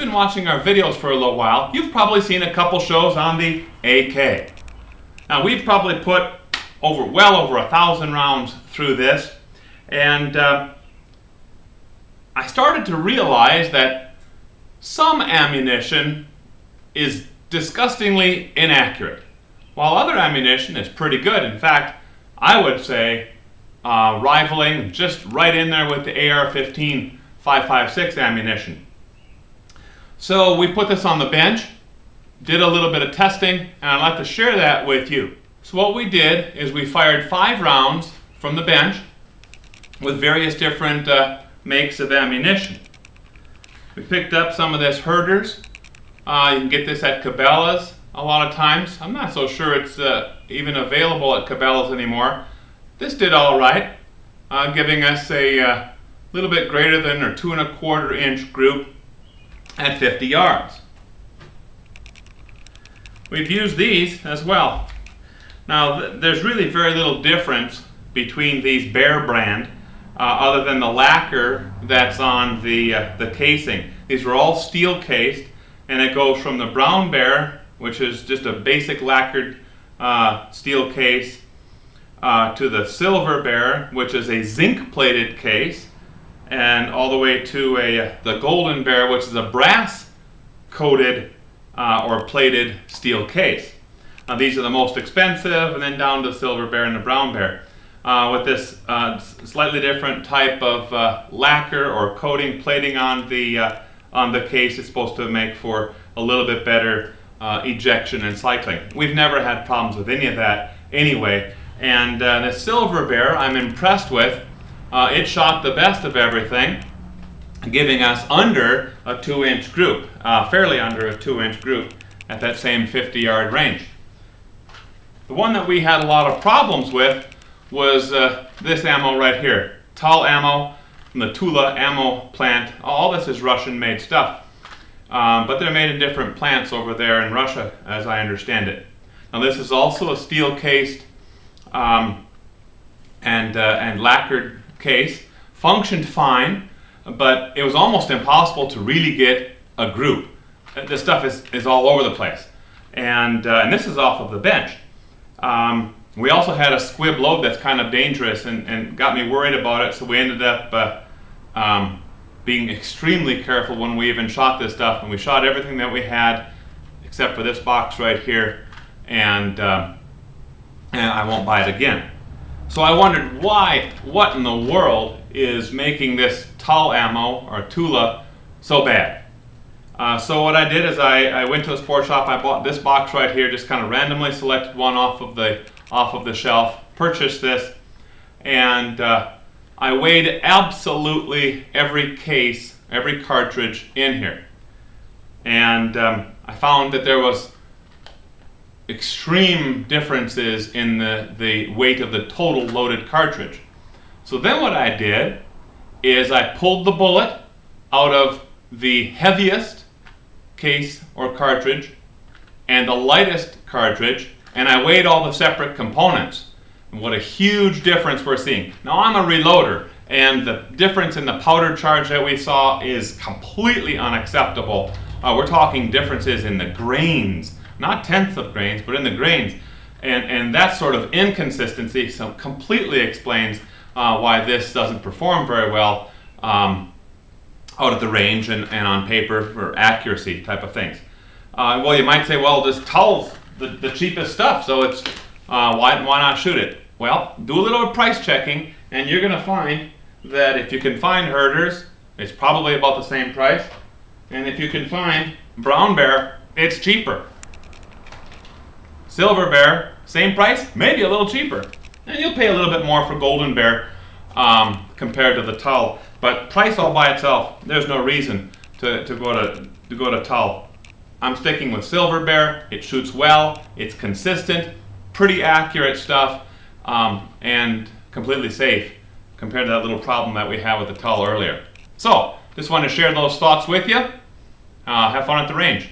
been watching our videos for a little while, you've probably seen a couple shows on the AK. Now we've probably put well over 1,000 rounds through this, and I started to realize that some ammunition is disgustingly inaccurate, while other ammunition is pretty good. In fact, I would say rivaling just right in there with the AR-15 5.56 ammunition. So we put this on the bench, did a little bit of testing, and I'd like to share that with you. So what we did is we fired 5 rounds from the bench with various different makes of ammunition. We picked up some of this Herters. You can get this at Cabela's a lot of times. I'm not so sure it's even available at Cabela's anymore. This did all right, giving us a little bit greater than or 2 1/4 inch group at 50 yards. We've used these as well. Now there's really very little difference between these Bear brand other than the lacquer that's on the casing. These were all steel cased, and it goes from the Brown Bear, which is just a basic lacquered steel case, to the Silver Bear, which is a zinc plated case, and all the way to the Golden Bear, which is a brass coated or plated steel case. Now these are the most expensive, and then down to the Silver Bear and the Brown Bear. With this slightly different type of lacquer or coating plating on the case, it's supposed to make for a little bit better ejection and cycling. We've never had problems with any of that anyway. And the Silver Bear I'm impressed with. It shot the best of everything, giving us under a 2-inch group, fairly under a 2-inch group at that same 50-yard range. The one that we had a lot of problems with was this ammo right here, TulAmmo from the TulAmmo plant. All this is Russian-made stuff, but they're made in different plants over there in Russia, as I understand it. Now this is also a steel-cased and lacquered case. Functioned fine, but it was almost impossible to really get a group. This stuff is all over the place, and this is off of the bench. We also had a squib load that's kind of dangerous and got me worried about it, so we ended up being extremely careful when we even shot this stuff, and we shot everything that we had except for this box right here, and I won't buy it again. So I wondered what in the world is making this TulAmmo or Tula so bad. So what I did is I went to the sports shop. I bought this box right here, just kind of randomly selected one off of the shelf, purchased this, and I weighed absolutely every case, every cartridge in here, and I found that there was extreme differences in the weight of the total loaded cartridge. So then what I did is I pulled the bullet out of the heaviest case or cartridge and the lightest cartridge, and I weighed all the separate components. And what a huge difference we're seeing. Now I'm a reloader, and the difference in the powder charge that we saw is completely unacceptable. We're talking differences in the grains, not tenths of grains, but in the grains. And that sort of inconsistency completely explains why this doesn't perform very well out at the range and on paper for accuracy type of things. Well, you might say, well, this Tul's the cheapest stuff, so it's why not shoot it? Well, do a little price checking, and you're going to find that if you can find Herters, it's probably about the same price, and if you can find Brown Bear, it's cheaper. Silver Bear, same price, maybe a little cheaper. And you'll pay a little bit more for Golden Bear compared to the Tul. But price all by itself, there's no reason to go to Tul. I'm sticking with Silver Bear. It shoots well, it's consistent, pretty accurate stuff, and completely safe compared to that little problem that we had with the Tul earlier. So, just wanted to share those thoughts with you. Have fun at the range.